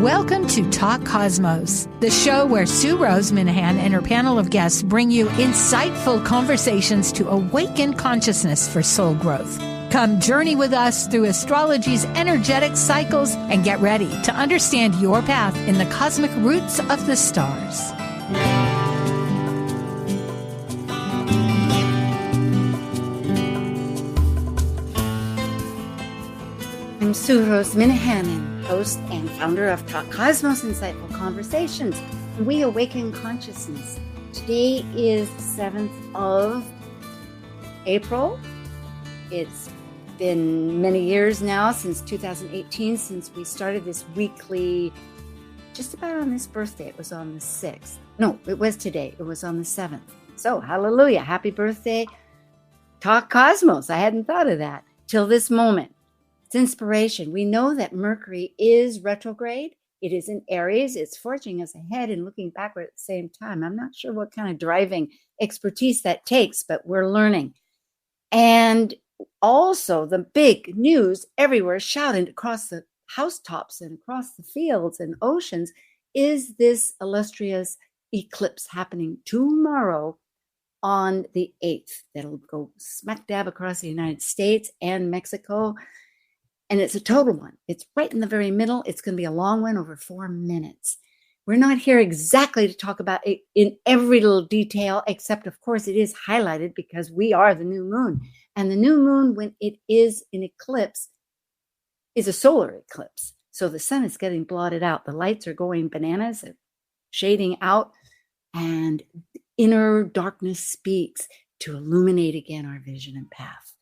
Welcome to Talk Cosmos, the show where Sue Minahan and her panel of guests bring you insightful conversations to awaken consciousness for soul growth. Come journey with us through astrology's energetic cycles and get ready to understand your path in the cosmic roots of the stars. I'm Sue Minahan, host and founder of Talk Cosmos Insightful Conversations, and we awaken consciousness. Today is the 7th of April. It's been many years now, since 2018, since we started this weekly, just about on this birthday. It was on the 6th. No, it was today. It was on the 7th. So, hallelujah. Happy birthday, Talk Cosmos. I hadn't thought of that till this moment. It's inspiration. We know that Mercury is retrograde. It is in Aries. It's forging us ahead and looking backward at the same time. I'm not sure what kind of driving expertise that takes, but we're learning. And also the big news everywhere, shouting across the housetops and across the fields and oceans, is this illustrious eclipse happening tomorrow on the 8th. That'll go smack dab across the United States and Mexico. And it's a total one. It's right in the very middle. It's going to be a long one, over 4 minutes. We're not here exactly to talk about it in every little detail, except, of course, it is highlighted because we are the new moon. And the new moon, when it is in eclipse, is a solar eclipse. So the sun is getting blotted out. The lights are going bananas, shading out, and inner darkness speaks to illuminate again our vision and path.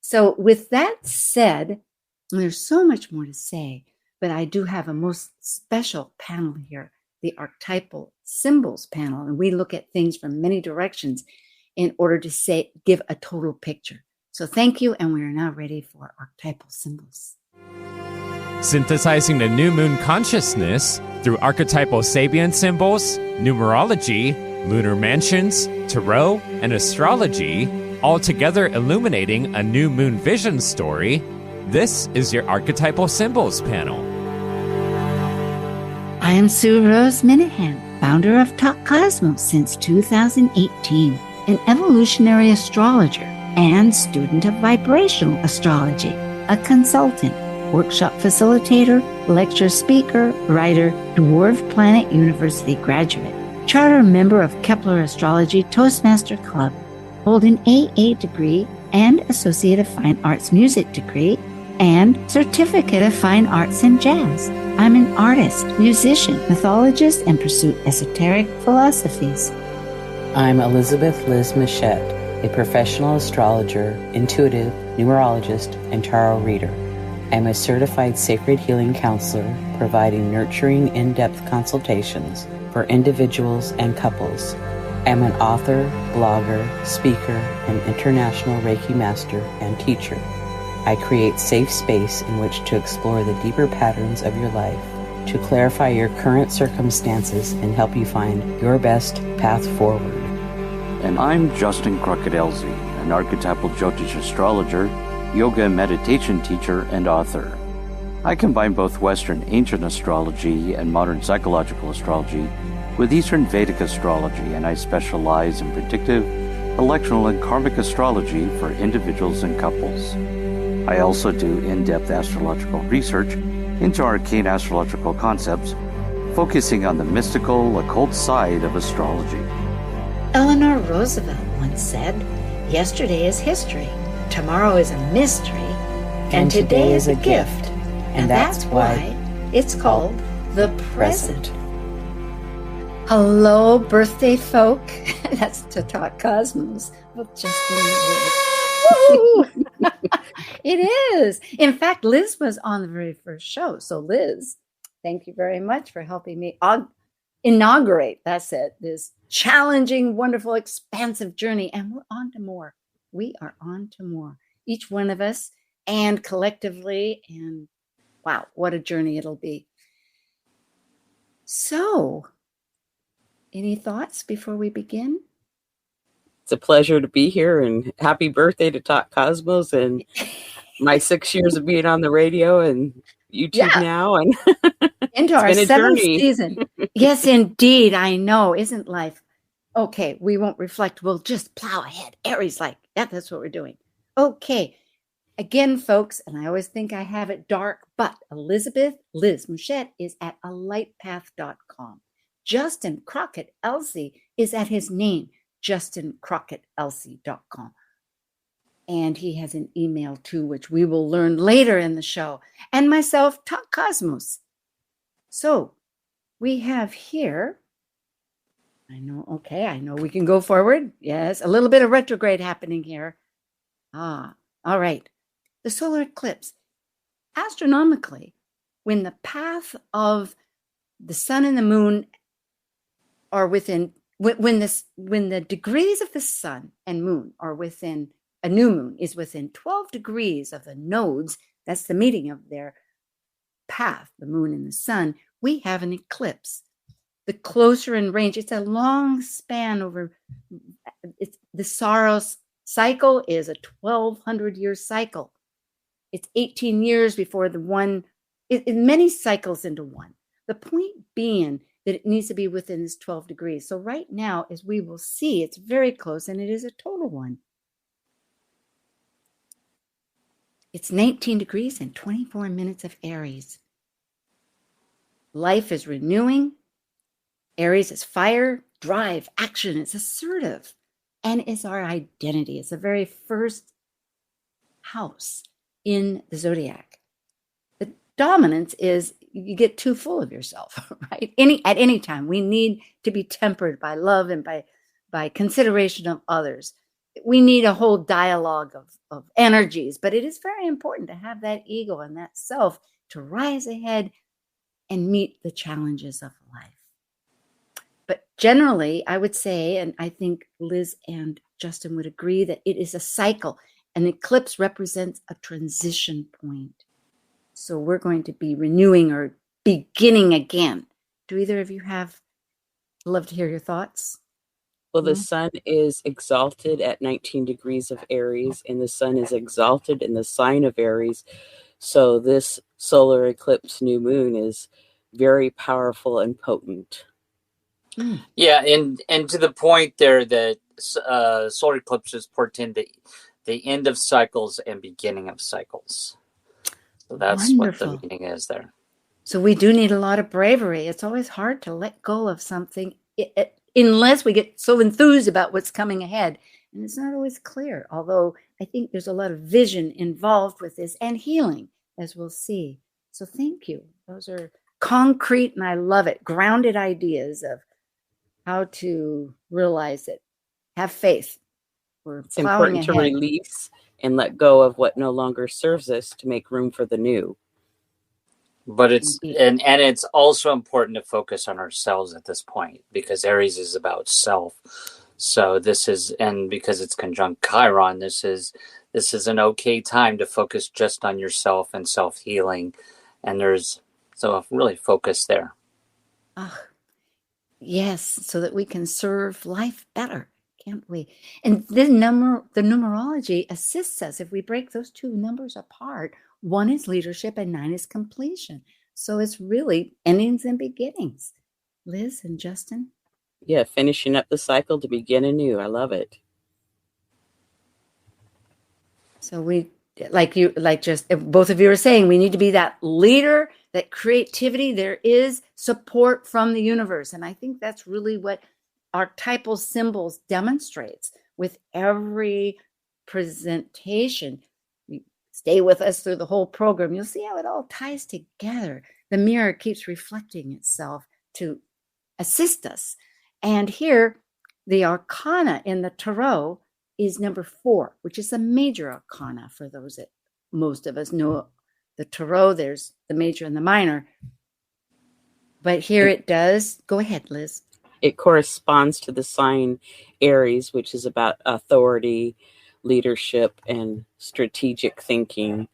So with that said, there's so much more to say, but I do have a most special panel here, the Archetypal Symbols panel, and we look at things from many directions in order to give a total picture. So thank you, and we are now ready for Archetypal Symbols. Synthesizing the new moon consciousness through archetypal Sabian symbols, numerology, lunar mansions, tarot, and astrology, all together illuminating a new moon vision story. This is your Archetypal Symbols panel. I am Sue Minahan, founder of Talk Cosmos since 2018, an evolutionary astrologer and student of vibrational astrology, a consultant, workshop facilitator, lecture speaker, writer, Dwarf Planet University graduate, charter member of Kepler Astrology Toastmaster Club, hold an AA degree and Associate of Fine Arts Music degree, and Certificate of Fine Arts in Jazz. I'm an artist, musician, mythologist, and pursue esoteric philosophies. I'm Elizabeth Liz Machette, a professional astrologer, intuitive, numerologist, and tarot reader. I'm a certified sacred healing counselor, providing nurturing, in-depth consultations for individuals and couples. I'm an author, blogger, speaker, and international Reiki master and teacher. I create safe space in which to explore the deeper patterns of your life, to clarify your current circumstances and help you find your best path forward. And I'm Justin Crocodelsy, an archetypal Jyotish astrologer, yoga and meditation teacher, and author. I combine both Western ancient astrology and modern psychological astrology with Eastern Vedic astrology, and I specialize in predictive, electional, and karmic astrology for individuals and couples. I also do in-depth astrological research into arcane astrological concepts, focusing on the mystical, occult side of astrology. Eleanor Roosevelt once said, "Yesterday is history, tomorrow is a mystery, and today is a gift." And that's why it's called the present. Hello, birthday folk. That's to Talk Cosmos with Justin. Woo! It is. In fact, Liz was on the very first show. So Liz, thank you very much for helping me inaugurate, that's it, this challenging, wonderful, expansive journey. And we're on to more. We are on to more. Each one of us and collectively. And wow, what a journey it'll be. So, any thoughts before we begin? It's a pleasure to be here, and happy birthday to Talk Cosmos and my 6 years of being on the radio. And YouTube now, and into it's our been a seventh journey. season. Yes, indeed. I know. Isn't life? Okay, we won't reflect. We'll just plow ahead. Aries, like, yeah, that's what we're doing. Okay. Again, folks, and I always think I have it dark, but Elizabeth Liz Mouchette is at alightpath.com. Justin Crockett Elsie is at his name, justincrockettelsey.com. And he has an email too, which we will learn later in the show. And myself, Talk Cosmos. So we have here, I know we can go forward. Yes, a little bit of retrograde happening here. All right. The solar eclipse. Astronomically, when the path of the sun and the moon are within, when the degrees of the sun and moon are within, a new moon is within 12 degrees of the nodes, that's the meeting of their path, the moon and the sun, we have an eclipse. The closer in range, it's a long span over, the Saros cycle is a 1,200-year cycle. It's 18 years before the one, many cycles into one. The point being that it needs to be within this 12 degrees. So right now, as we will see, it's very close, and it is a total one. It's 19 degrees and 24 minutes of Aries. Life is renewing. Aries is fire, drive, action. It's assertive, and it's our identity. It's the very first house in the zodiac. The dominance is you get too full of yourself, right? At any time, we need to be tempered by love and by consideration of others. We need a whole dialogue of energies, but it is very important to have that ego and that self to rise ahead and meet the challenges of life. But generally, I would say, and I think Liz and Justin would agree, that it is a cycle. An eclipse represents a transition point. So we're going to be renewing or beginning again. Do either of you love to hear your thoughts? Well, the sun is exalted at 19 degrees of Aries, and the sun is exalted in the sign of Aries. So this solar eclipse new moon is very powerful and potent. Yeah, and to the point there that solar eclipses portend the end of cycles and beginning of cycles. So that's Wonderful. What the meaning is there. So we do need a lot of bravery. It's always hard to let go of something unless we get so enthused about what's coming ahead. And it's not always clear, although I think there's a lot of vision involved with this and healing, as we'll see. So thank you. Those are concrete, and I love it, grounded ideas of how to realize it. Have faith. It's important to release and let go of what no longer serves us to make room for the new. But it's and it's also important to focus on ourselves at this point, because Aries is about self. So this is, and because it's conjunct Chiron, this is an okay time to focus just on yourself and self-healing. And so really focus there. Yes, so that we can serve life better, can't we? And the numerology assists us. If we break those two numbers apart, 1 is leadership and 9 is completion. So it's really endings and beginnings. Liz and Justin? Yeah, finishing up the cycle to begin anew. I love it. So we, both of you are saying, we need to be that leader, that creativity. There is support from the universe. And I think that's really what archetypal symbols demonstrates with every presentation. Stay with us through the whole program. You'll see how it all ties together. The mirror keeps reflecting itself to assist us. And here, the arcana in the tarot is number 4, which is a major arcana for those that most of us know the tarot. There's the major and the minor. But here it does. Go ahead, Liz. It corresponds to the sign Aries, which is about authority, leadership, and strategic thinking.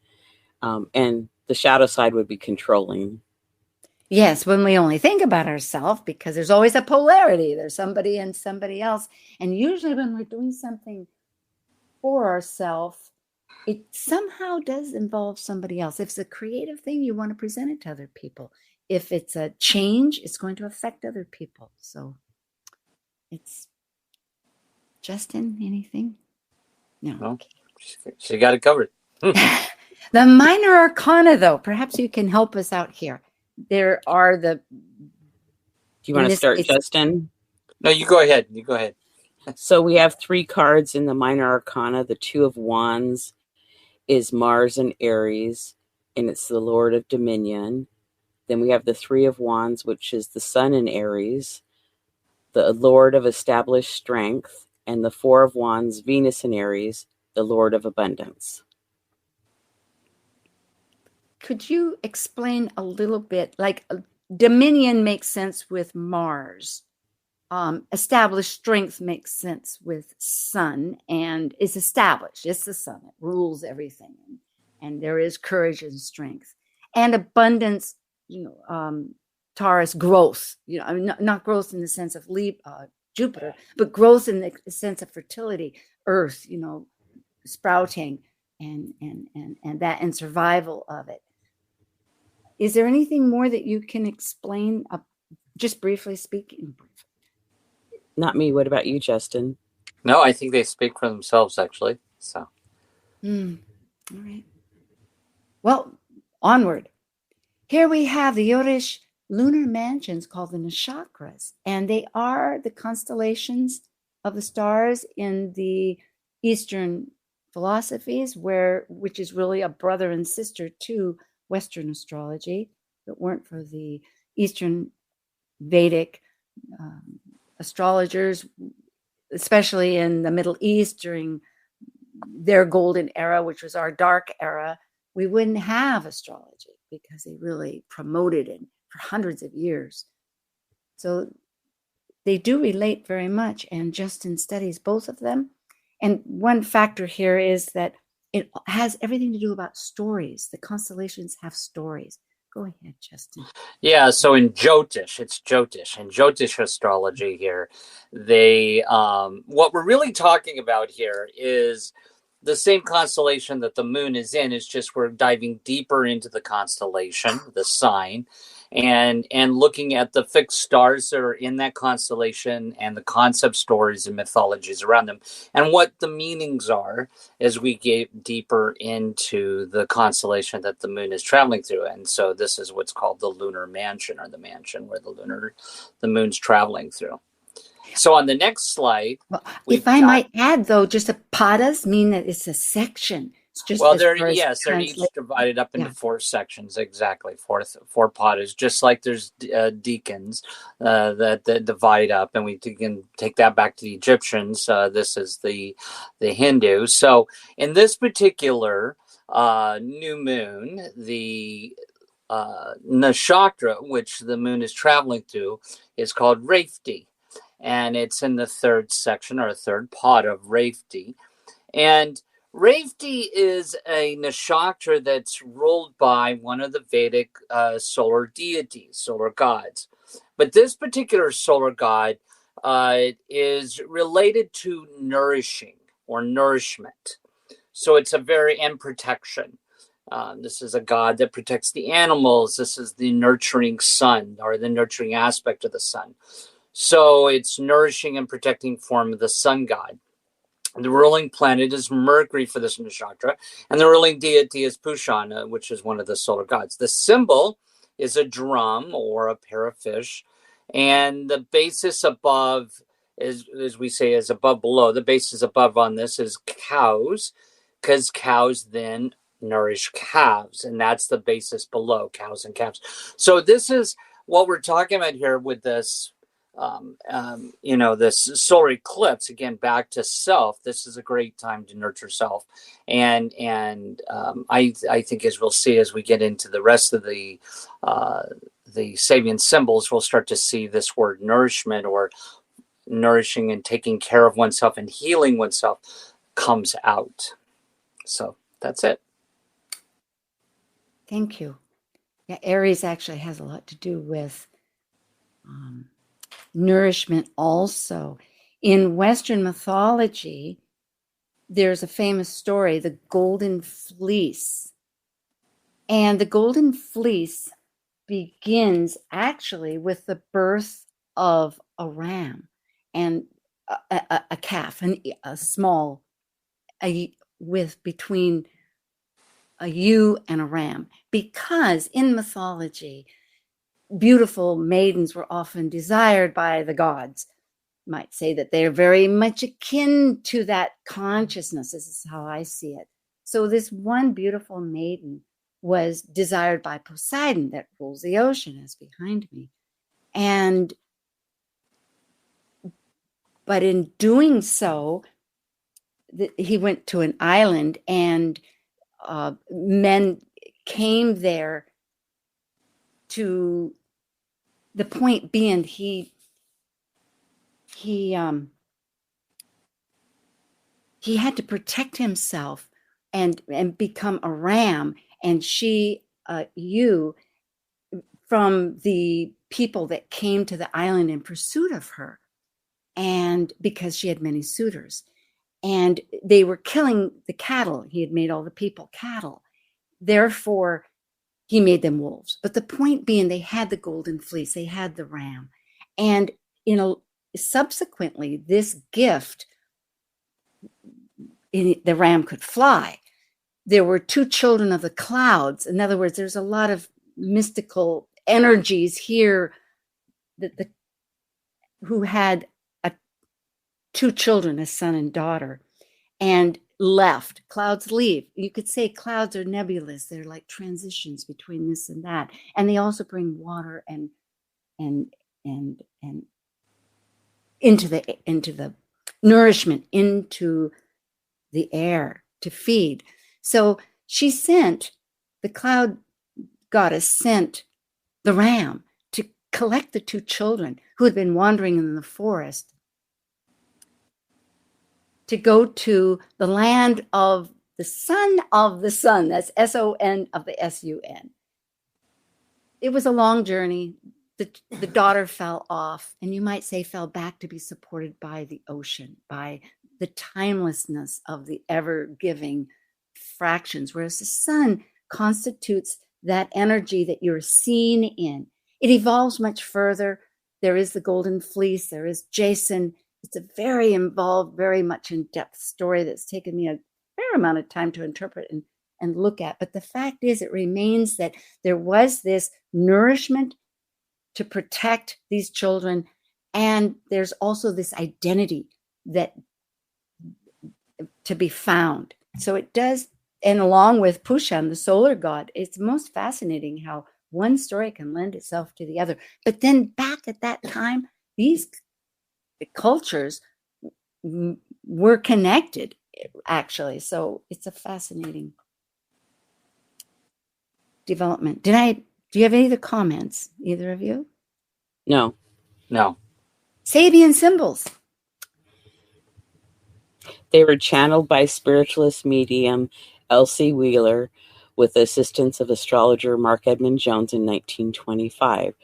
And the shadow side would be controlling. Yes, when we only think about ourselves, because there's always a polarity. There's somebody and somebody else. And usually when we're doing something for ourselves, it somehow does involve somebody else. If it's a creative thing, you want to present it to other people. If it's a change, it's going to affect other people. So it's Justin, anything? No. Well, she got it covered. The minor arcana, though, perhaps you can help us out here. There are the. Do you want to start, Justin? No, you go ahead. You go ahead. So we have 3 cards in the minor arcana. The 2 of Wands is Mars and Aries, and it's the Lord of Dominion. Then we have the 3 of Wands, which is the Sun in Aries, the Lord of Established Strength, and the 4 of Wands, Venus in Aries, the Lord of Abundance. Could you explain a little bit? Like Dominion makes sense with Mars. Established strength makes sense with Sun, and is established. It's the Sun. It rules everything. And there is courage and strength. And abundance, Taurus, growth. I mean, not growth in the sense of Jupiter, but growth in the sense of fertility, Earth, sprouting and that and survival of it. Is there anything more that you can explain, just briefly speaking? Not me. What about you, Justin? No, I think they speak for themselves, actually. So. All right. Well, onward. Here we have the Yorish lunar mansions called the Nakshakras, and they are the constellations of the stars in the Eastern philosophies, which is really a brother and sister to Western astrology. If it weren't for the Eastern Vedic astrologers, especially in the Middle East during their golden era, which was our dark era, we wouldn't have astrology because they really promoted it for hundreds of years. So they do relate very much, and Justin studies both of them. And one factor here is that it has everything to do about stories. The constellations have stories. Go ahead, Justin. Yeah, so in Jyotish, it's Jyotish. In Jyotish astrology here, what we're really talking about here is the same constellation that the moon is in. It's just we're diving deeper into the constellation, the sign, and looking at the fixed stars that are in that constellation and the concept stories and mythologies around them and what the meanings are as we get deeper into the constellation that the moon is traveling through. And so this is what's called the lunar mansion, or the mansion where the moon's traveling through. So on the next slide, well, if I might add, though, just a padas mean that it's a section. It's just they're each divided up into 4 sections. Exactly, four padas. Just like there's deacons that divide up, and we can take that back to the Egyptians. This is the Hindu. So in this particular new moon, the nakshatra, which the moon is traveling through, is called Rafti. And it's in the 3rd section, or 3rd pod of Rafti. And Rafti is a nakshatra that's ruled by one of the Vedic solar deities, solar gods. But this particular solar god is related to nourishing or nourishment. So it's and protection. This is a god that protects the animals. This is the nurturing sun, or the nurturing aspect of the sun. So it's nourishing and protecting form of the sun god. The ruling planet is Mercury for this nakshatra, and the ruling deity is Pushana, which is one of the solar gods. The symbol is a drum or a pair of fish, and the basis above is, as we say, is above below. The basis above on this is cows, because cows then nourish calves, and that's the basis below, cows and calves. So this is what we're talking about here with this. This solar eclipse, again, back to self. This is a great time to nurture self, and I think, as we'll see as we get into the rest of the Sabian symbols, we'll start to see this word nourishment, or nourishing and taking care of oneself and healing oneself, comes out. So that's it. Thank you. Yeah, Aries actually has a lot to do with nourishment also. In Western mythology, there's a famous story, the Golden Fleece. And the Golden Fleece begins actually with the birth of a ram and a calf, and a small, with between a ewe and a ram, because in mythology, beautiful maidens were often desired by the gods. You might say that they're very much akin to that consciousness. This is how I see it. So this one beautiful maiden was desired by Poseidon, that rules the ocean, as behind me. But in doing so, he went to an island, and men came there, to the point being he had to protect himself and become a ram, and she ewe, from the people that came to the island in pursuit of her, and because she had many suitors, and they were killing the cattle. He had made all the people cattle. Therefore, he made them wolves. But the point being, they had the Golden Fleece, they had the ram. And subsequently, this gift, the ram could fly. There were two children of the clouds. In other words, there's a lot of mystical energies here who had two children, a son and daughter, and left. Clouds leave. You could say clouds are nebulous. They're like transitions between this and that. And they also bring water and into the nourishment, into the air to feed. So the cloud goddess sent the ram to collect the two children who had been wandering in the forest, to go to the land of the son of the sun. That's S-O-N of the S-U-N. It was a long journey. The daughter fell off, and you might say fell back to be supported by the ocean, by the timelessness of the ever-giving fractions, whereas the sun constitutes that energy that you're seen in. It evolves much further. There is the Golden Fleece. There is Jason. It's a very involved, very much in-depth story that's taken me a fair amount of time to interpret and look at. But the fact is, it remains that there was this nourishment to protect these children, and there's also this identity that to be found. So it does, and along with Pushan, the solar god, it's most fascinating how one story can lend itself to the other. But then back at that time, these cultures were connected, actually. So it's a fascinating development. Do you have any other comments, either of you? No. Sabian symbols. They were channeled by spiritualist medium Elsie Wheeler with the assistance of astrologer Mark Edmund Jones in 1925.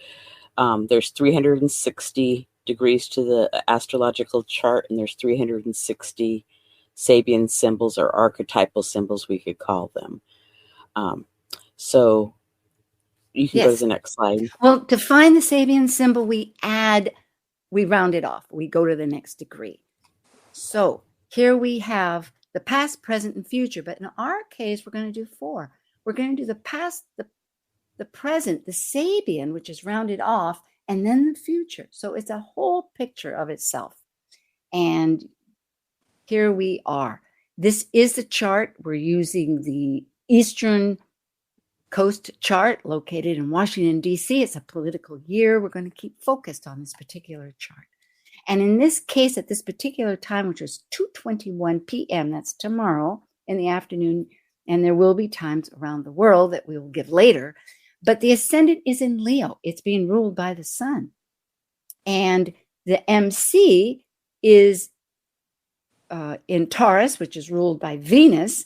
There's 360 degrees to the astrological chart, and there's 360 Sabian symbols, or archetypal symbols, we could call them. So you can go to the next slide. Well, to find the Sabian symbol, we round it off. We go to the next degree. So here we have the past, present, and future. But in our case, we're going to do 4. We're going to do the past, the present, the Sabian, which is rounded off, and then the future. So it's a whole picture of itself. And here we are. This is the chart. We're using the Eastern Coast chart located in Washington, D.C. It's a political year. We're going to keep focused on this particular chart. And in this case, at this particular time, which is 2:21 p.m., that's tomorrow in the afternoon, and there will be times around the world that we will give later, but the ascendant is in Leo. It's being ruled by the sun. And the MC is in Taurus, which is ruled by Venus,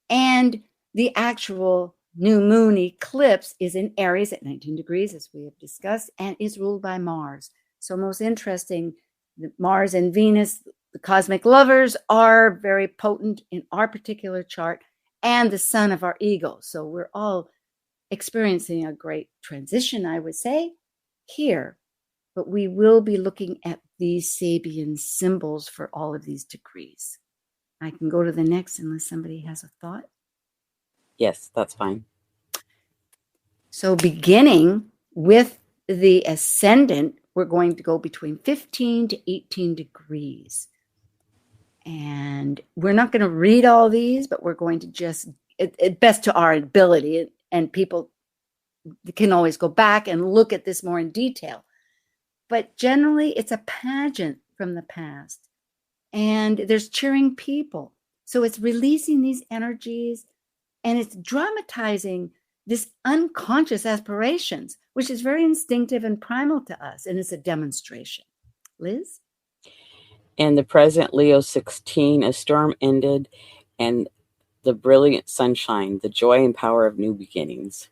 and the actual new moon eclipse is in Aries at 19 degrees, as we have discussed, and is ruled by Mars. So most interesting, Mars and Venus, the cosmic lovers are very potent in our particular chart, and the sun of our ego. So we're all experiencing a great transition, I would say, here. But we will be looking at these Sabian symbols for all of these degrees. I can go to the next unless somebody has a thought. Yes, that's fine. So beginning with the ascendant, we're going to go between 15 to 18 degrees. And we're not going to read all these, but we're going to just, it best to our ability, and people can always go back and look at this more in detail. But generally, it's a pageant from the past. And there's cheering people. So it's releasing these energies, and it's dramatizing this unconscious aspirations, which is very instinctive and primal to us. And it's a demonstration. Liz? And the present Leo 16, a storm ended, and the brilliant sunshine, the joy and power of new beginnings.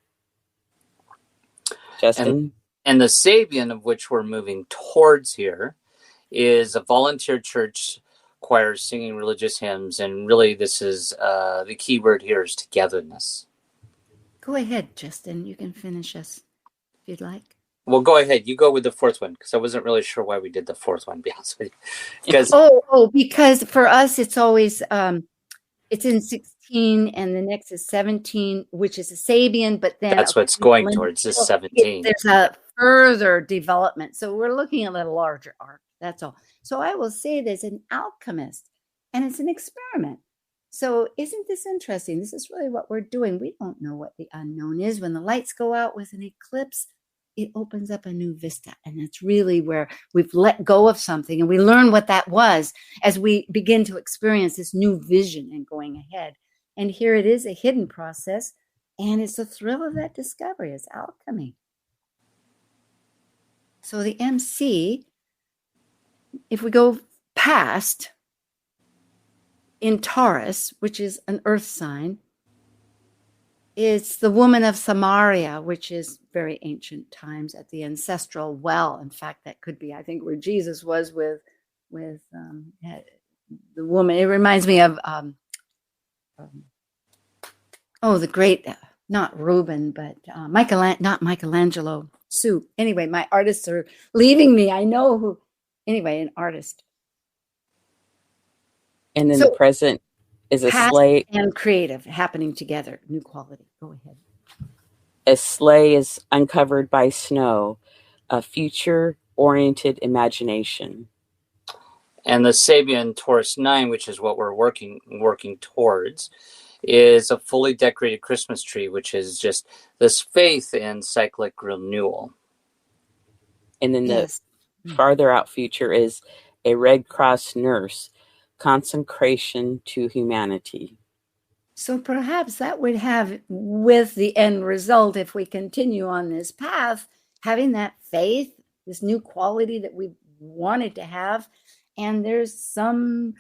Justin? And the Sabian of which we're moving towards here is a volunteer church choir singing religious hymns. And really, this is the key word here is togetherness. Go ahead, Justin. You can finish us if you'd like. Well, go ahead. You go with the fourth one, because I wasn't really sure why we did the fourth one, to be honest with you. Because for us, it's always, it's in 16 and the next is 17, which is a Sabian, but then that's what's going towards this 17. There's a further development. So we're looking at a larger arc. That's all. So I will say there's an alchemist, and it's an experiment. So isn't this interesting? This is really what we're doing. We don't know what the unknown is. When the lights go out with an eclipse, it opens up a new vista. And that's really where we've let go of something, and we learn what that was as we begin to experience this new vision and going ahead. And here it is, a hidden process, and it's the thrill of that discovery. It's alchemy. So the MC, if we go past in Taurus, which is an earth sign, it's the woman of Samaria, which is very ancient times at the ancestral well. In fact, that could be, I think, where Jesus was with the woman. It reminds me of, the great, not Reuben, but not Michelangelo, Sue. Anyway, my artists are leaving me. I know who. Anyway, an artist. And then the present is a sleigh. And creative happening together. New quality. Go ahead. A sleigh is uncovered by snow, a future-oriented imagination. And the Sabian Taurus 9, which is what we're working towards, is a fully decorated Christmas tree, which is just this faith in cyclic renewal. And then the farther out future is a Red Cross nurse, consecration to humanity. So perhaps that would have, with the end result, if we continue on this path, having that faith, this new quality that we wanted to have, and there's some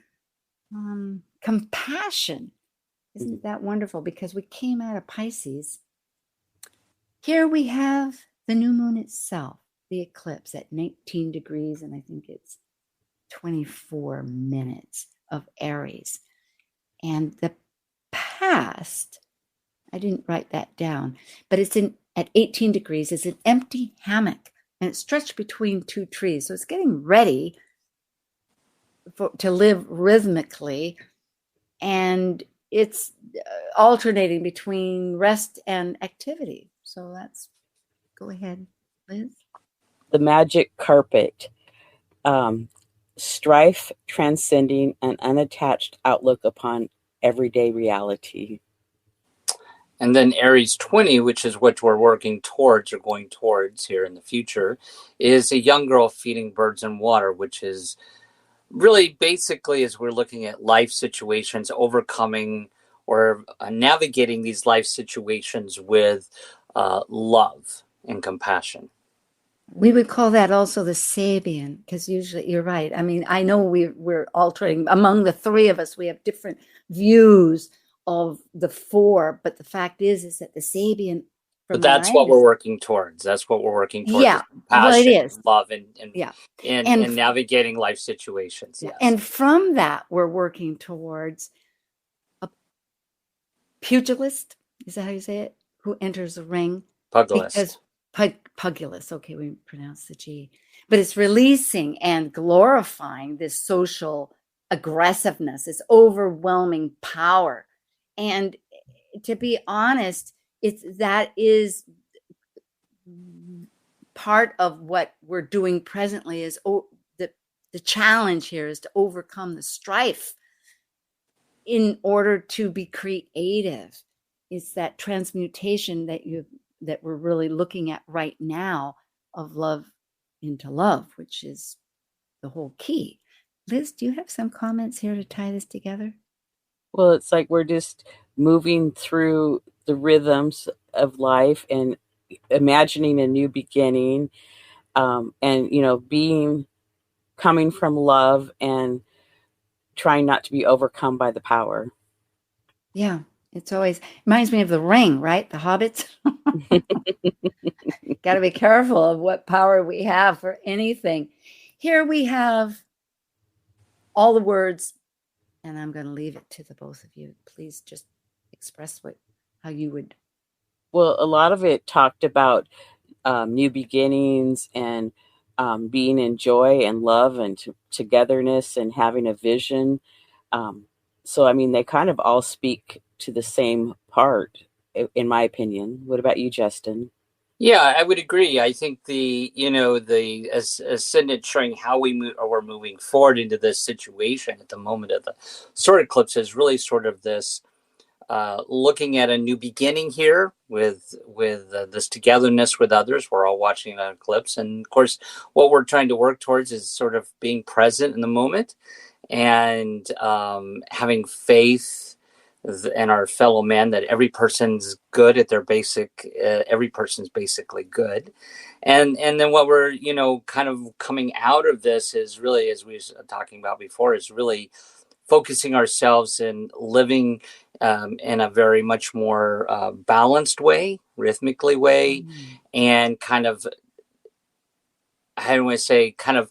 compassion. Isn't that wonderful? Because we came out of Pisces. Here we have the new moon itself, the eclipse at 19 degrees, and I think it's 24 minutes of Aries. And the past, I didn't write that down, but it's at 18 degrees. It's an empty hammock, and it's stretched between two trees. So it's getting ready to live rhythmically, and it's alternating between rest and activity. So let's go ahead, Liz. The magic carpet. Strife, transcending an unattached outlook upon everyday reality. And then Aries 20, which is what we're working towards or going towards here in the future, is a young girl feeding birds in water, which is really basically as we're looking at life situations, overcoming or navigating these life situations with love and compassion. We would call that also the Sabian, because usually you're right. I mean, I know we're altering among the three of us. We have different views of the four, but the fact is that the Sabian But that's what we're working towards. That's what we're working towards. Yeah, Passion, well, it is. Love, and navigating life situations. Yes. And from that, we're working towards a pugilist. Is that how you say it? Who enters the ring? Pugilist. Pugilist. Okay, we pronounce the G. But it's releasing and glorifying this social aggressiveness, this overwhelming power. And to be honest, that is part of what we're doing presently. Is the challenge here is to overcome the strife in order to be creative. It's that transmutation that we're really looking at right now of love into love, which is the whole key. Liz, do you have some comments here to tie this together? Well, it's like we're just moving through the rhythms of life and imagining a new beginning, and coming from love and trying not to be overcome by the power. Yeah, it's always reminds me of The Ring, right? The hobbits. Got to be careful of what power we have for anything. Here we have all the words, and I'm going to leave it to the both of you. Please just express how you would. Well, a lot of it talked about new beginnings and being in joy and love and togetherness and having a vision. So, I mean, they kind of all speak to the same part, in my opinion. What about you, Justin? Yeah, I would agree. I think the ascendant showing how we're moving forward into this situation at the moment of the solar eclipse is really sort of this looking at a new beginning here with this togetherness with others. We're all watching an eclipse, and of course, what we're trying to work towards is sort of being present in the moment and having faith and our fellow man that every person's good at their basic. Every person's basically good, and then what we're kind of coming out of this is really, as we were talking about before, is really focusing ourselves and living in a very much more balanced way, rhythmically way, and kind of, how do I say, kind of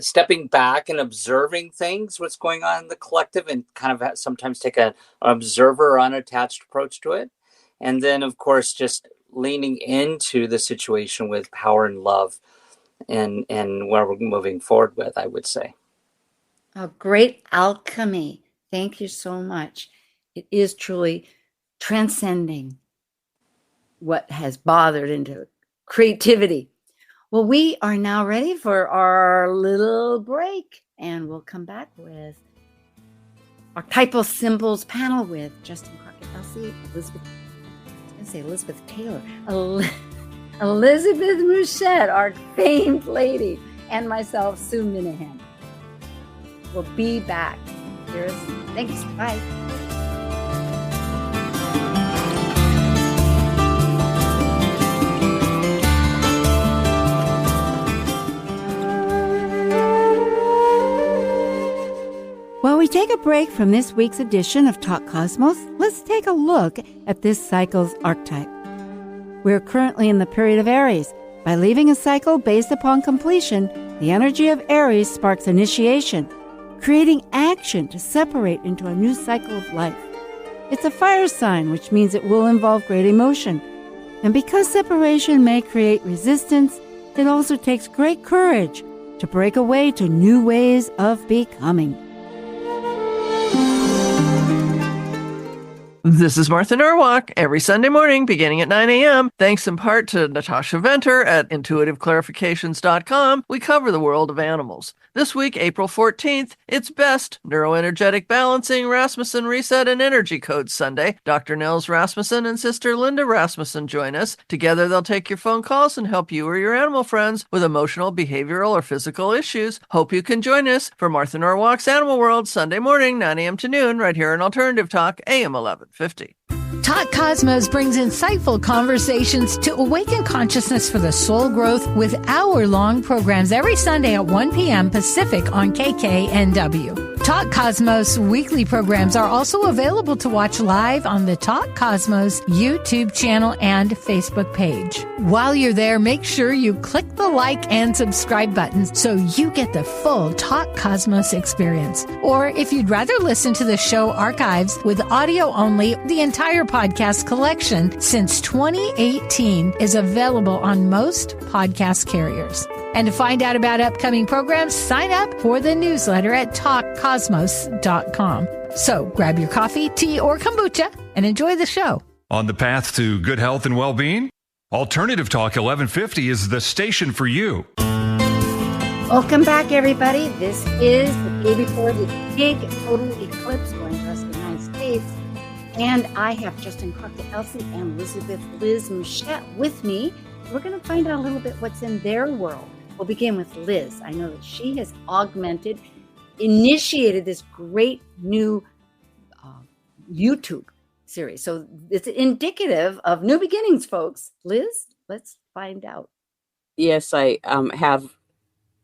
stepping back and observing things, what's going on in the collective, and kind of sometimes take an observer, unattached approach to it. And then, of course, just leaning into the situation with power and love and where we're moving forward with, I would say. A great alchemy. Thank you so much. It is truly transcending what has bothered into creativity. Well, we are now ready for our little break, and we'll come back with Archetypal Symbols panel with Justin Crockett-Elsie, Elizabeth Taylor, Elizabeth Mouchette, our famed lady, and myself, Sue Minahan. We'll be back. Thanks. Bye. While we take a break from this week's edition of Talk Cosmos, let's take a look at this cycle's archetype. We're currently in the period of Aries. By leaving a cycle based upon completion, the energy of Aries sparks initiation, creating action to separate into a new cycle of life. It's a fire sign, which means it will involve great emotion. And because separation may create resistance, it also takes great courage to break away to new ways of becoming. This is Martha Norwalk, every Sunday morning beginning at 9 a.m. Thanks in part to Natasha Venter at intuitiveclarifications.com, we cover the world of animals. This week, April 14th, it's Best Neuroenergetic Balancing, Rasmussen Reset, and Energy Code Sunday. Dr. Nels Rasmussen and Sister Linda Rasmussen join us. Together, they'll take your phone calls and help you or your animal friends with emotional, behavioral, or physical issues. Hope you can join us for Martha Norwalk's Animal World, Sunday morning, 9 a.m. to noon, right here on Alternative Talk, AM 1150. Talk Cosmos brings insightful conversations to awaken consciousness for the soul growth with hour-long programs every Sunday at 1 p.m. Pacific on KKNW. Talk Cosmos weekly programs are also available to watch live on the Talk Cosmos YouTube channel and Facebook page. While you're there, make sure you click the like and subscribe buttons so you get the full Talk Cosmos experience. Or if you'd rather listen to the show archives with audio only, the entire podcast collection since 2018 is available on most podcast carriers. And to find out about upcoming programs, sign up for the newsletter at talkcosmos.com. So grab your coffee, tea, or kombucha and enjoy the show. On the path to good health and well-being, Alternative Talk 1150 is the station for you. Welcome back, everybody. This is the day before the big total eclipse going across the United States. And I have Justin Crockett-Elsie and Elizabeth Liz Mouchette with me. We're going to find out a little bit what's in their world. We'll begin with Liz. I know that she has initiated this great new YouTube series. So it's indicative of new beginnings, folks. Liz, let's find out. Yes, I've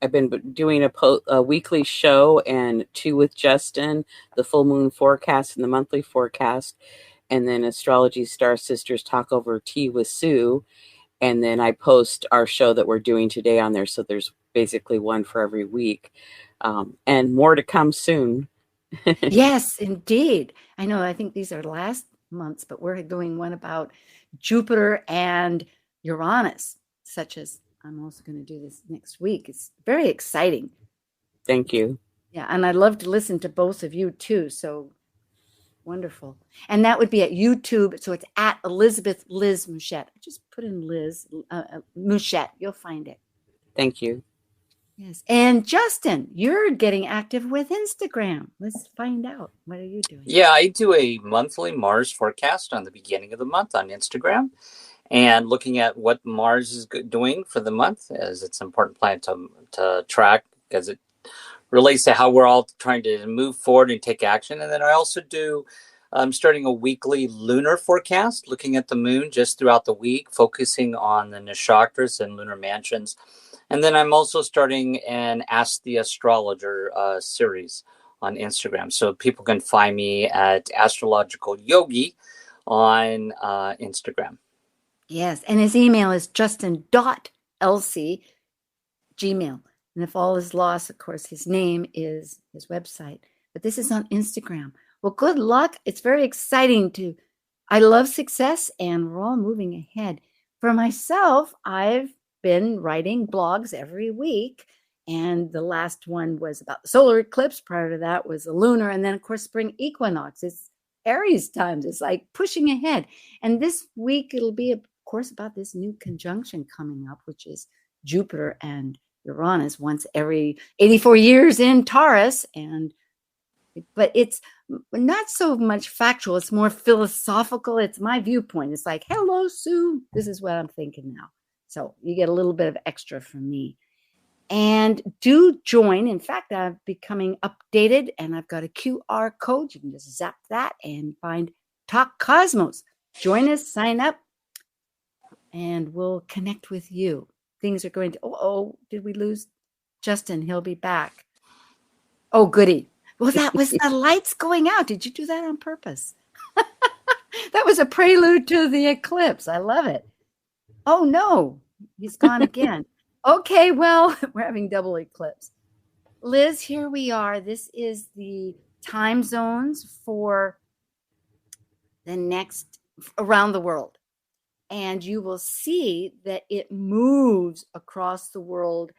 been doing a weekly show and 2 with Justin, the full moon forecast and the monthly forecast, and then Astrology Star Sisters Talk Over Tea with Sue. And then I post our show that we're doing today on there. So there's basically one for every week. And more to come soon. Yes, indeed. I know, I think these are last months, but we're doing one about Jupiter and Uranus, such as I'm also going to do this next week. It's very exciting. Thank you. Yeah, and I'd love to listen to both of you too. So wonderful. And that would be at YouTube. So it's at Elizabeth Liz Mouchette. Just put in Liz Mouchette. You'll find it. Thank you. Yes. And Justin, you're getting active with Instagram. Let's find out. What are you doing? Yeah, I do a monthly Mars forecast on the beginning of the month on Instagram, and looking at what Mars is doing for the month, as it's an important planet to track because it relates to how we're all trying to move forward and take action. And then I also do, I'm starting a weekly lunar forecast, looking at the moon just throughout the week, focusing on the nakshatras and lunar mansions. And then I'm also starting an Ask the Astrologer series on Instagram. So people can find me at Astrological Yogi on Instagram. Yes. And his email is justin.lc, Gmail. And if all is lost, of course, his name is his website. But this is on Instagram. Well, good luck. It's very exciting I love success, and we're all moving ahead. For myself, I've been writing blogs every week. And the last one was about the solar eclipse. Prior to that was the lunar. And then, of course, spring equinox. It's Aries times. It's like pushing ahead. And this week, it'll be, of course, about this new conjunction coming up, which is Jupiter and Uranus once every 84 years in Taurus. But it's not so much factual. It's more philosophical. It's my viewpoint. It's like, hello, Sue. This is what I'm thinking now. So you get a little bit of extra from me. And do join. In fact, I'm becoming updated, and I've got a QR code. You can just zap that and find Talk Cosmos. Join us, sign up, and we'll connect with you. Things are going to, did we lose Justin? He'll be back. Oh, goody. Well, that was the lights going out. Did you do that on purpose? That was a prelude to the eclipse. I love it. Oh, no. He's gone again. Okay, well, we're having double eclipse. Liz, here we are. This is the time zones for the next around the world. And you will see that it moves across the world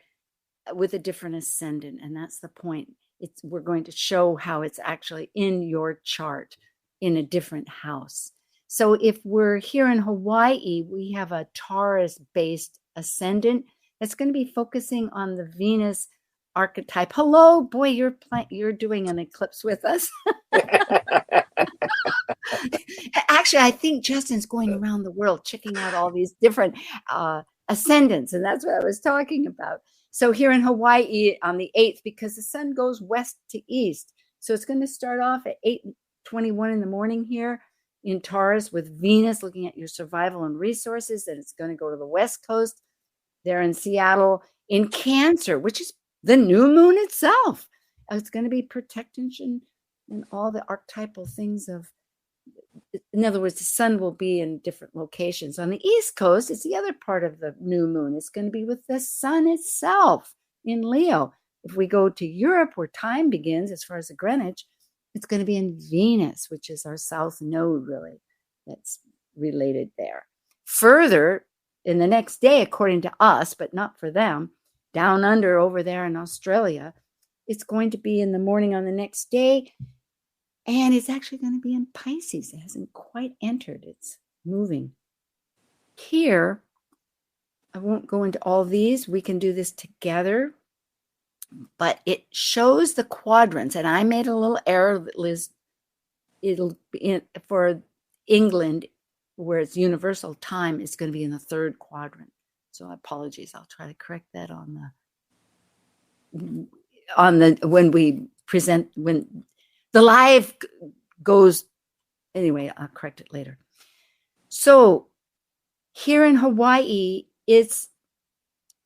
with a different ascendant. And that's the point. We're going to show how it's actually in your chart in a different house. So if we're here in Hawaii, we have a Taurus-based ascendant that's going to be focusing on the Venus archetype. Hello, boy, you're doing an eclipse with us. Actually, I think Justin's going around the world checking out all these different ascendants, and that's what I was talking about. So here in Hawaii on the 8th, because the sun goes west to east, so it's going to start off at 8:21 in the morning here in Taurus with Venus looking at your survival and resources, and it's going to go to the west coast there in Seattle in Cancer, which is the new moon itself. It's going to be protection and all the archetypal things of, in other words, the sun will be in different locations. On the East Coast, it's the other part of the new moon. It's going to be with the sun itself in Leo. If we go to Europe, where time begins, as far as the Greenwich, it's going to be in Venus, which is our south node, really, that's related there. Further, in the next day, according to us, but not for them, down under over there in Australia, it's going to be in the morning on the next day, and it's actually going to be in Pisces. It hasn't quite entered. It's moving. Here, I won't go into all these. We can do this together, but it shows the quadrants, and I made a little error, Liz. It'll be for England, where it's universal time, it's going to be in the third quadrant. So apologies. I'll try to correct that when we present, when the live goes. Anyway, I'll correct it later. So here in Hawaii, it's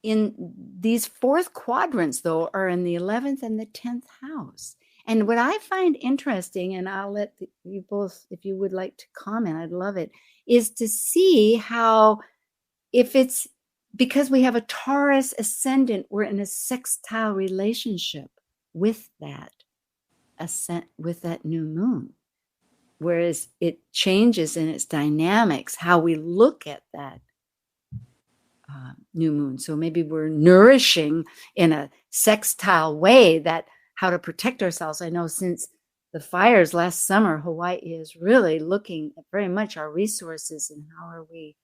in these fourth quadrants, though, are in the 11th and the 10th house. And what I find interesting, and I'll let you both, if you would like to comment, I'd love it, is to see how, if it's because we have a Taurus ascendant, we're in a sextile relationship with that with that new moon. Whereas it changes in its dynamics, how we look at that new moon. So maybe we're nourishing in a sextile way that how to protect ourselves. I know since the fires last summer, Hawaii is really looking at very much our resources and how are we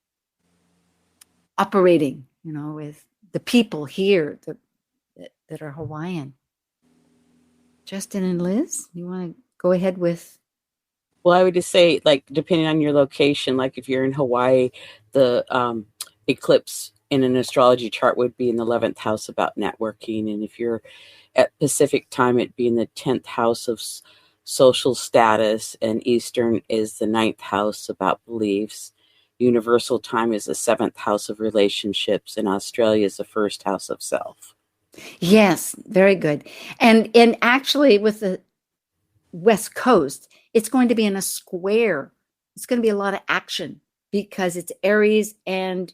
operating, with the people here that are Hawaiian. Justin and Liz, you want to go ahead with? Well, I would just say, like, depending on your location, like if you're in Hawaii, the eclipse in an astrology chart would be in the 11th house about networking. And if you're at Pacific time, it'd be in the 10th house of social status. And Eastern is the 9th house about beliefs. Universal time is the 7th house of relationships. And Australia is the 1st house of self. Yes, very good. And actually with the West Coast, it's going to be in a square. It's going to be a lot of action because it's Aries and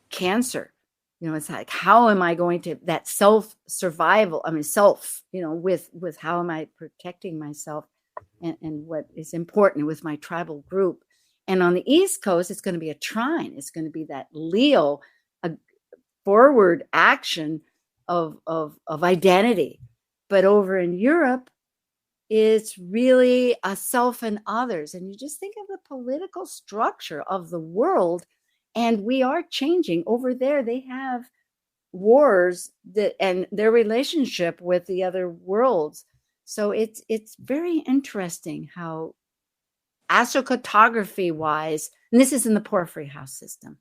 Cancer. It's like, how am I going to, that self-survival, with how am I protecting myself and what is important with my tribal group. And on the East Coast, it's going to be a trine. It's going to be that Leo, a forward action of identity. But over in Europe, it's really a self and others. And you just think of the political structure of the world, and we are changing. Over there, they have wars and their relationship with the other worlds. So it's very interesting how astrocartography wise, and this is in the Porphyry house system,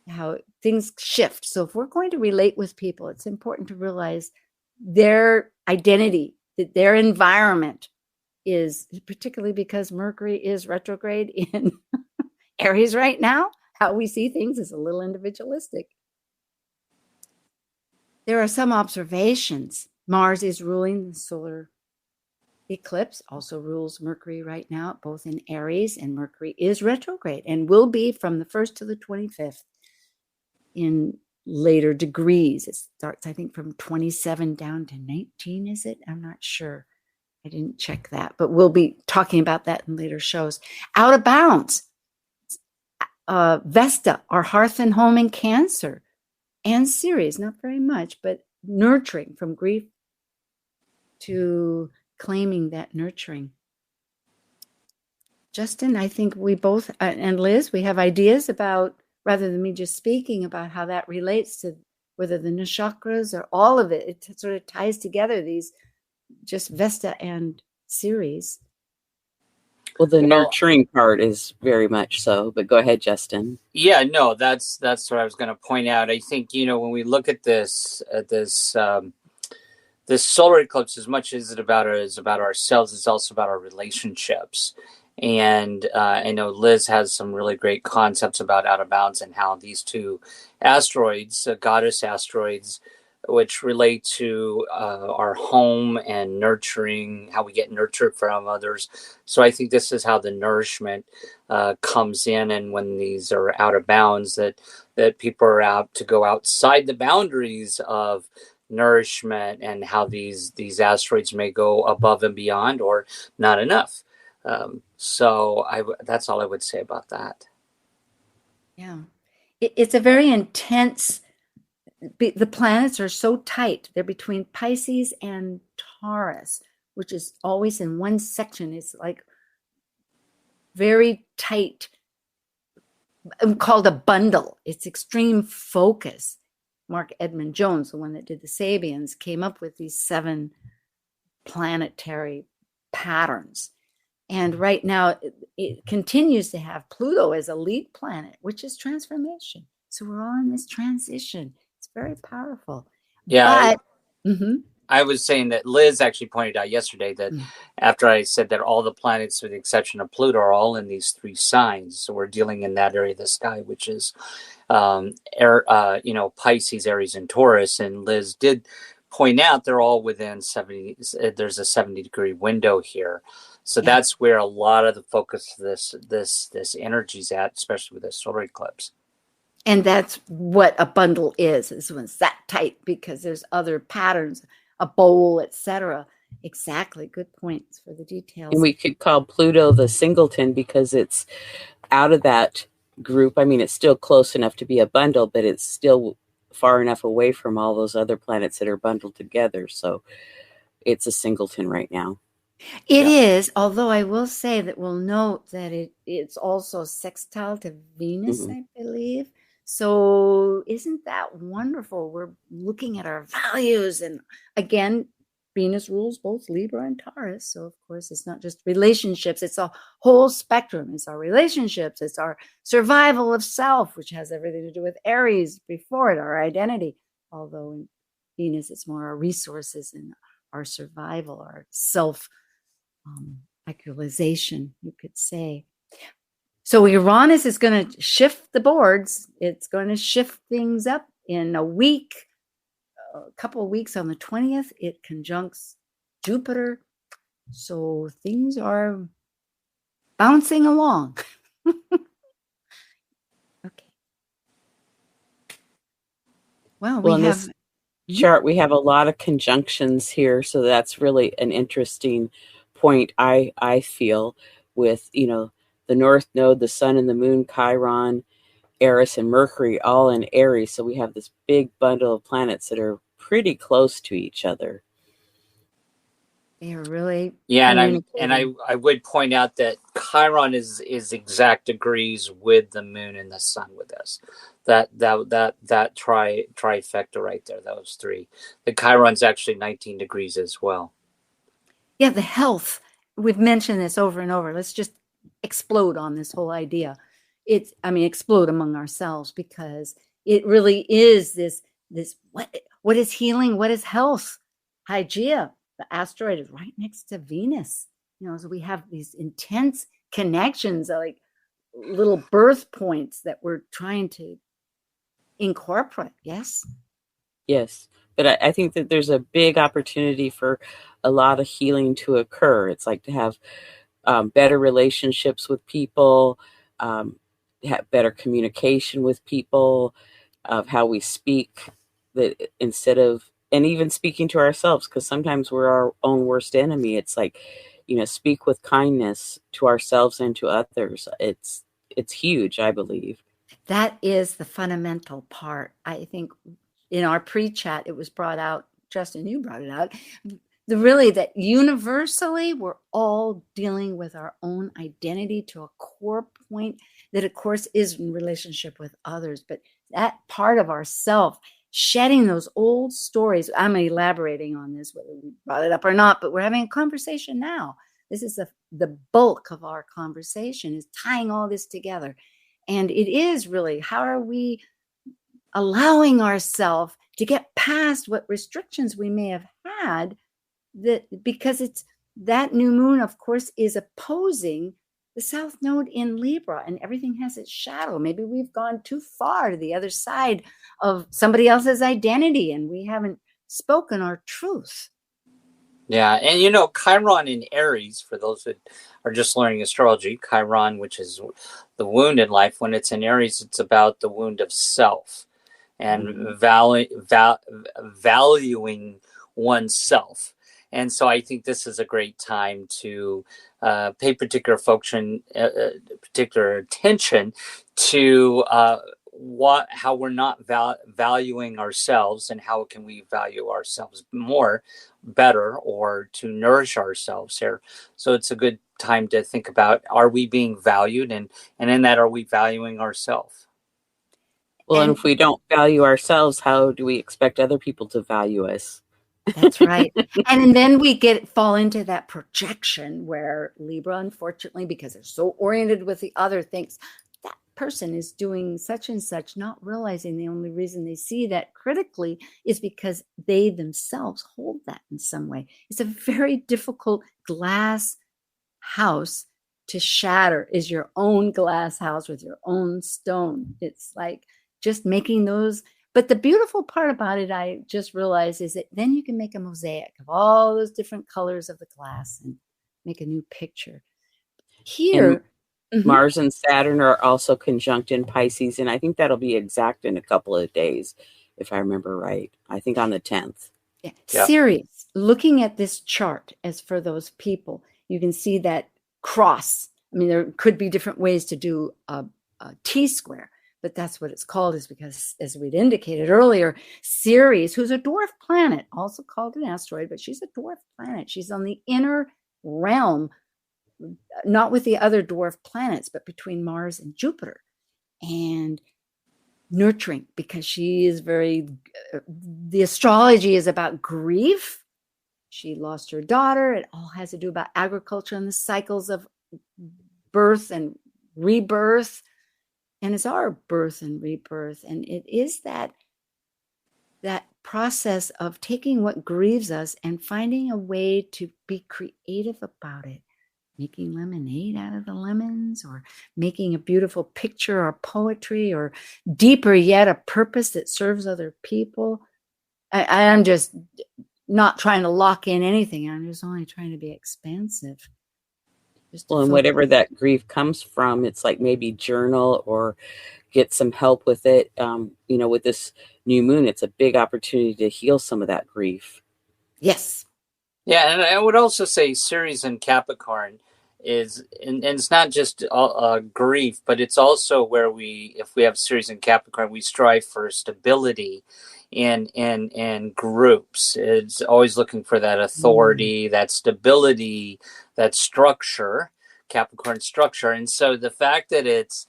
how things shift. So if we're going to relate with people, it's important to realize their identity, that their environment is, particularly because Mercury is retrograde in Aries right now, how we see things is a little individualistic. There are some observations. Mars is ruling the solar eclipse, also rules Mercury right now, both in Aries, and Mercury is retrograde and will be from the 1st to the 25th in later degrees. It starts, I think, from 27 down to 19, is it? I'm not sure. I didn't check that, but we'll be talking about that in later shows. Out of bounds, Vesta, our hearth and home in Cancer, and Ceres, not very much, but nurturing, from grief to claiming that nurturing. Justin, I think we both, and Liz, we have ideas about, rather than me just speaking about how that relates to whether the chakras or all of it, it sort of ties together these, just Vesta and Ceres. Well, the nurturing part is very much so, but go ahead, Justin. Yeah, no, that's what I was going to point out. I think, when we look at this solar eclipse, as much as it's about ourselves, it's also about our relationships. And I know Liz has some really great concepts about out of bounds and how these two asteroids, goddess asteroids, which relate to our home and nurturing, how we get nurtured from others. So I think this is how the nourishment comes in, and when these are out of bounds, that people are out to go outside the boundaries of nourishment, and how these asteroids may go above and beyond or not enough. So that's all I would say about that. Yeah. It's a very intense, the planets are so tight. They're between Pisces and Taurus, which is always in one section. It's like very tight, called a bundle. It's extreme focus. Mark Edmund Jones, the one that did the Sabians, came up with these 7 planetary patterns. And right now, it continues to have Pluto as a lead planet, which is transformation. So we're all in this transition. It's very powerful. Yeah. But, I was saying that Liz actually pointed out yesterday that after I said that all the planets, with the exception of Pluto, are all in these 3 signs. So we're dealing in that area of the sky, which is, Pisces, Aries, and Taurus. And Liz did point out they're all within 70. There's a 70-degree window here. So that's where a lot of the focus of this energy is at, especially with the solar eclipse. And that's what a bundle is when it's that tight, because there's other patterns, a bowl, etc. Exactly. Good points for the details. And we could call Pluto the singleton because it's out of that group. I mean, it's still close enough to be a bundle, but it's still far enough away from all those other planets that are bundled together. So it's a singleton right now. It is, although I will say that we'll note that it's also sextile to Venus, I believe. So isn't that wonderful? We're looking at our values. And again, Venus rules both Libra and Taurus. So of course, it's not just relationships. It's a whole spectrum. It's our relationships. It's our survival of self, which has everything to do with Aries before it, our identity. Although in Venus, it's more our resources and our survival, our self actualization, you could say. So Uranus is going to shift the boards. It's going to shift things up in a week, a couple of weeks. On the 20th, it conjuncts Jupiter. So things are bouncing along. Okay. Well, we have chart, we have a lot of conjunctions here. So that's really an interesting point, I feel, with, the North Node, the Sun and the Moon, Chiron, Eris, and Mercury all in Aries. So we have this big bundle of planets that are pretty close to each other. They are really and I would point out that Chiron is exact degrees with the Moon and the Sun with us. That trifecta right there, those 3. The Chiron's actually 19 degrees as well. Yeah, the health. We've mentioned this over and over. Let's just explode on this whole idea. Explode among ourselves, because it really is this what is healing? What is health? Hygeia, the asteroid, is right next to Venus. So we have these intense connections, like little birth points that we're trying to incorporate. Yes. But I think that there's a big opportunity for a lot of healing to occur. It's like to have better relationships with people, have better communication with people, of how we speak, that instead of, and even speaking to ourselves, because sometimes we're our own worst enemy. It's like, speak with kindness to ourselves and to others. It's huge, I believe. That is the fundamental part. I think in our pre-chat, it was brought out, Justin, you brought it out, that universally we're all dealing with our own identity to a core point that, of course, is in relationship with others. But that part of ourself, shedding those old stories, I'm elaborating on this, whether we brought it up or not, but we're having a conversation now. This is the bulk of our conversation, is tying all this together. And it is really, how are we allowing ourselves to get past what restrictions we may have had, because it's that new moon, of course, is opposing the South Node in Libra, and everything has its shadow. Maybe we've gone too far to the other side of somebody else's identity and we haven't spoken our truth. Yeah, and Chiron in Aries, for those that are just learning astrology, Chiron, which is the wound in life, when it's in Aries, it's about the wound of self and valuing oneself. And so I think this is a great time to pay particular attention to how we're not valuing ourselves, and how can we value ourselves better, or to nourish ourselves here. So it's a good time to think about, are we being valued, and in that, are we valuing ourselves? Well, and if we don't value ourselves, how do we expect other people to value us? That's right. And then we fall into that projection where Libra, unfortunately, because they're so oriented with the other, thinks that person is doing such and such, not realizing the only reason they see that critically is because they themselves hold that in some way. It's a very difficult glass house to shatter, is your own glass house with your own stone. It's like just making those. But the beautiful part about it, I just realized, is that then you can make a mosaic of all those different colors of the glass and make a new picture. Here, Mars and Saturn are also conjunct in Pisces, and I think that'll be exact in a couple of days, if I remember right. I think on the 10th. Yeah. Ceres, looking at this chart, as for those people, you can see that cross. I mean, there could be different ways to do a T-square. But that's what it's called, is because, as we'd indicated earlier, Ceres, who's a dwarf planet, also called an asteroid, but she's a dwarf planet. She's on the inner realm, not with the other dwarf planets, but between Mars and Jupiter. And nurturing, because she is the astrology is about grief. She lost her daughter. It all has to do about agriculture and the cycles of birth and rebirth. And it's our birth and rebirth. And it is that process of taking what grieves us and finding a way to be creative about it. Making lemonade out of the lemons, or making a beautiful picture or poetry, or deeper yet, a purpose that serves other people. I am just not trying to lock in anything. I'm just only trying to be expansive. Well, and whatever that grief comes from, it's like maybe journal or get some help with it. With this new moon, it's a big opportunity to heal some of that grief. Yes. Yeah, and I would also say Ceres and Capricorn is, and it's not just grief, but it's also where if we have Ceres and Capricorn, we strive for stability in groups. It's always looking for that authority, that stability, that structure, Capricorn structure. And so the fact that it's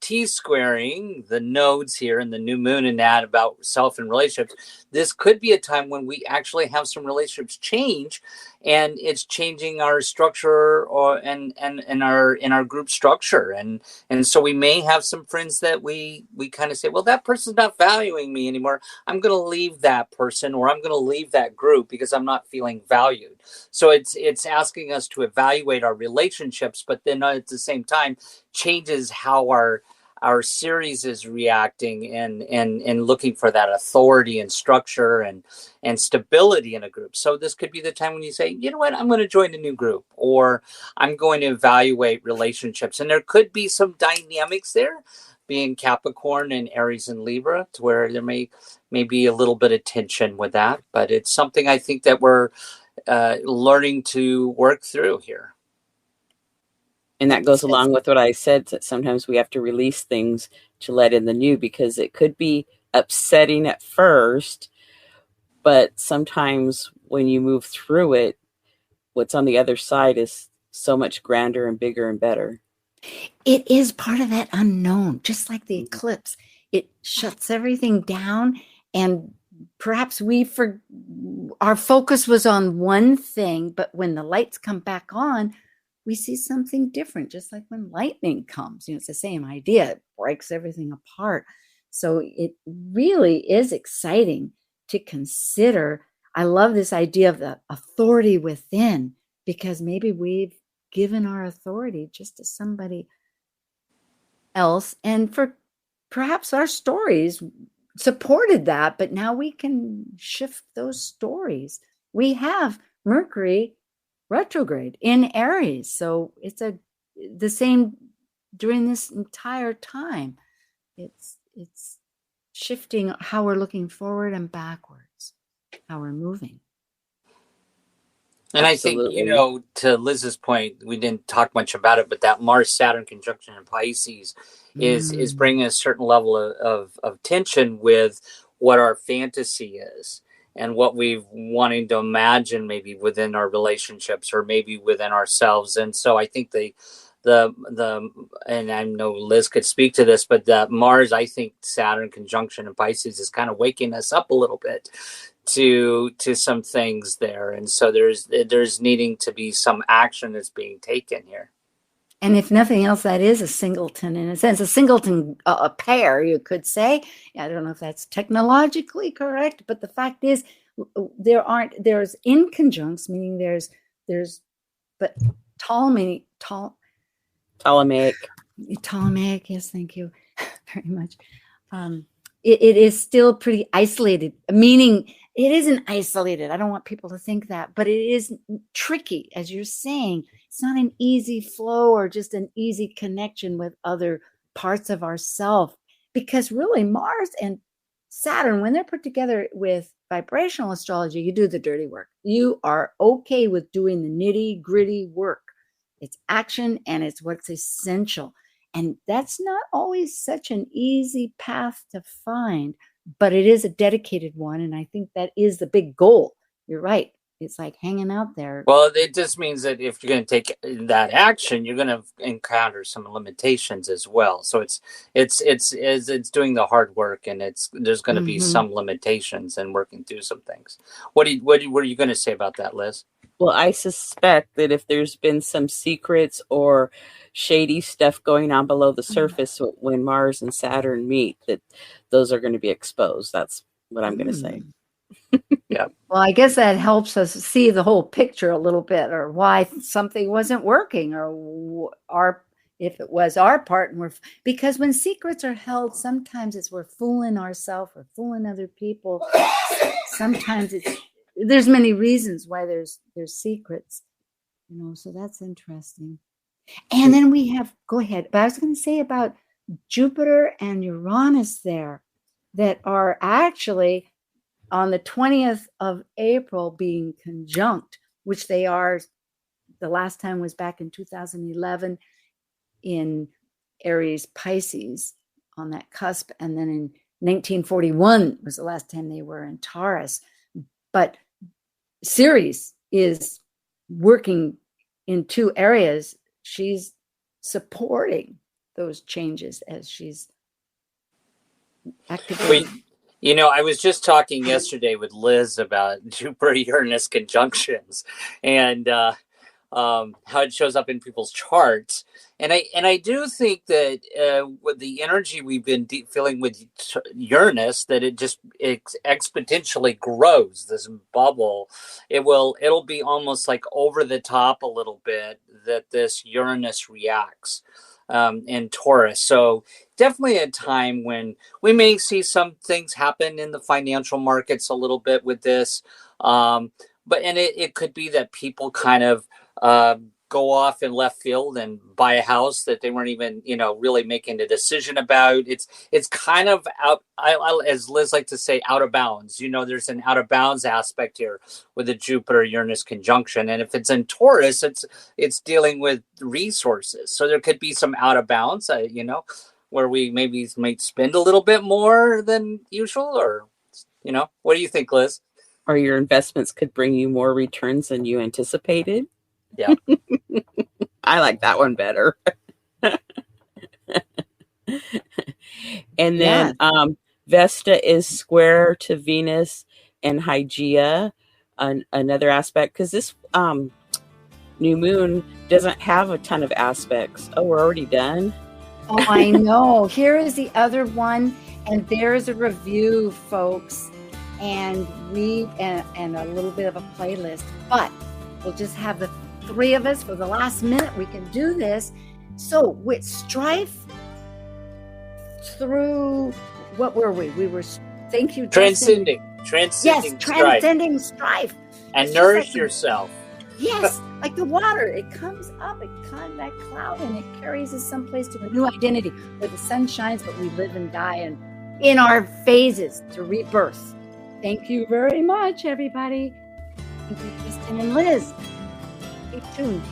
T-squaring the nodes here in the new moon and that about self and relationships, this could be a time when we actually have some relationships change, and it's changing our structure in our group structure. And so we may have some friends that we kind of say, well, that person's not valuing me anymore. I'm going to leave that person, or I'm going to leave that group because I'm not feeling valued. So it's asking us to evaluate our relationships, but then at the same time changes how our Ceres is reacting and looking for that authority and structure and stability in a group. So this could be the time when you say, you know what, I'm going to join a new group, or I'm going to evaluate relationships. And there could be some dynamics there, being Capricorn and Aries and Libra, to where there may be a little bit of tension with that. But it's something I think that we're learning to work through here. And that goes along with what I said, that sometimes we have to release things to let in the new, because it could be upsetting at first, but sometimes when you move through it, what's on the other side is so much grander and bigger and better. It is part of that unknown, just like the eclipse. It shuts everything down, and perhaps our focus was on one thing, but when the lights come back on, we see something different, just like when lightning comes. It's the same idea. It breaks everything apart. So it really is exciting to consider. I love this idea of the authority within, because maybe we've given our authority just to somebody else, and for perhaps our stories supported that, but now we can shift those stories. We have Mercury retrograde in Aries, so it's the same during this entire time. It's shifting how we're looking forward and backwards, how we're moving. And Absolutely. I think, to Liz's point, we didn't talk much about it, but that Mars-Saturn conjunction in Pisces is bringing a certain level of tension with what our fantasy is and what we've wanting to imagine maybe within our relationships or maybe within ourselves. And so I think the and I know Liz could speak to this, but the Mars, I think Saturn conjunction in Pisces is kind of waking us up a little bit to some things there. And so there's needing to be some action that's being taken here. And if nothing else, that is a singleton in a sense, a singleton, a pair, you could say. I don't know if that's technologically correct, but the fact is there's inconjuncts, meaning but Ptolemaic, yes, thank you very much. It is still pretty isolated, meaning it isn't isolated. I don't want people to think that, but it is tricky, as you're saying. It's not an easy flow or just an easy connection with other parts of ourself, because really Mars and Saturn, when they're put together with vibrational astrology, you do the dirty work. You are okay with doing the nitty gritty work. It's action and it's what's essential. And that's not always such an easy path to find, but it is a dedicated one. And I think that is the big goal. You're right. It's like hanging out there. Well, it just means that if you're going to take that action, you're going to encounter some limitations as well. So it's doing the hard work, and there's going to be some limitations and working through some things. What are you going to say about that, Liz? Well, I suspect that if there's been some secrets or shady stuff going on below the surface when Mars and Saturn meet, that those are going to be exposed. That's what I'm going to say. Yeah. Well, I guess that helps us see the whole picture a little bit, or why something wasn't working, or if it was our part. Because when secrets are held, sometimes it's we're fooling ourselves or fooling other people. Sometimes there's many reasons why there's secrets, so that's interesting. And then we have, go ahead, but I was going to say about Jupiter and Uranus there, that are actually on the 20th of April being conjunct, which they are. The last time was back in 2011 in Aries Pisces on that cusp. And then in 1941 was the last time they were in Taurus. But Ceres is working in two areas. She's supporting those changes as she's activating. I was just talking yesterday with Liz about Jupiter-Uranus conjunctions and how it shows up in people's charts. And I do think that with the energy we've been feeling with Uranus, that it exponentially grows, this bubble. It'll be almost like over the top a little bit that this Uranus reacts in Taurus. So definitely a time when we may see some things happen in the financial markets a little bit with this. But it could be that people kind of go off in left field and buy a house that they weren't even, really making a decision about. It's kind of out, as Liz likes to say, out of bounds. There's an out of bounds aspect here with the Jupiter-Uranus conjunction. And if it's in Taurus, it's dealing with resources. So there could be some out of bounds, where we maybe might spend a little bit more than usual, or, what do you think, Liz? Or your investments could bring you more returns than you anticipated. Yeah. I like that one better. And then Vesta is square to Venus and Hygeia, another aspect, because this new moon doesn't have a ton of aspects. Oh, we're already done? Oh, I know. Here is the other one, and there's a review, folks, and a little bit of a playlist, but we'll just have the three of us for the last minute. We can do this. So with Strife through, what were we? We were, thank you, Transcending. Justin. Transcending Yes, strife. transcending strife. And It's nourish just like yourself. Yes, like the water. It comes up, it comes that cloud, and it carries us someplace to a new identity where the sun shines, but we live and die and in our phases to rebirth. Thank you very much, everybody. Thank you, Kristen and Liz. Stay tuned.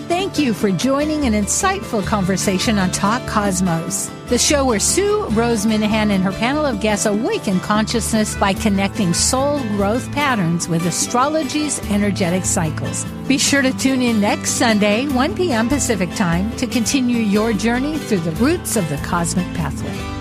Thank you for joining an insightful conversation on Talk Cosmos, the show where Sue Rose Minahan and her panel of guests awaken consciousness by connecting soul growth patterns with astrology's energetic cycles. Be sure to tune in next Sunday, 1 p.m. Pacific Time, to continue your journey through the roots of the cosmic pathway.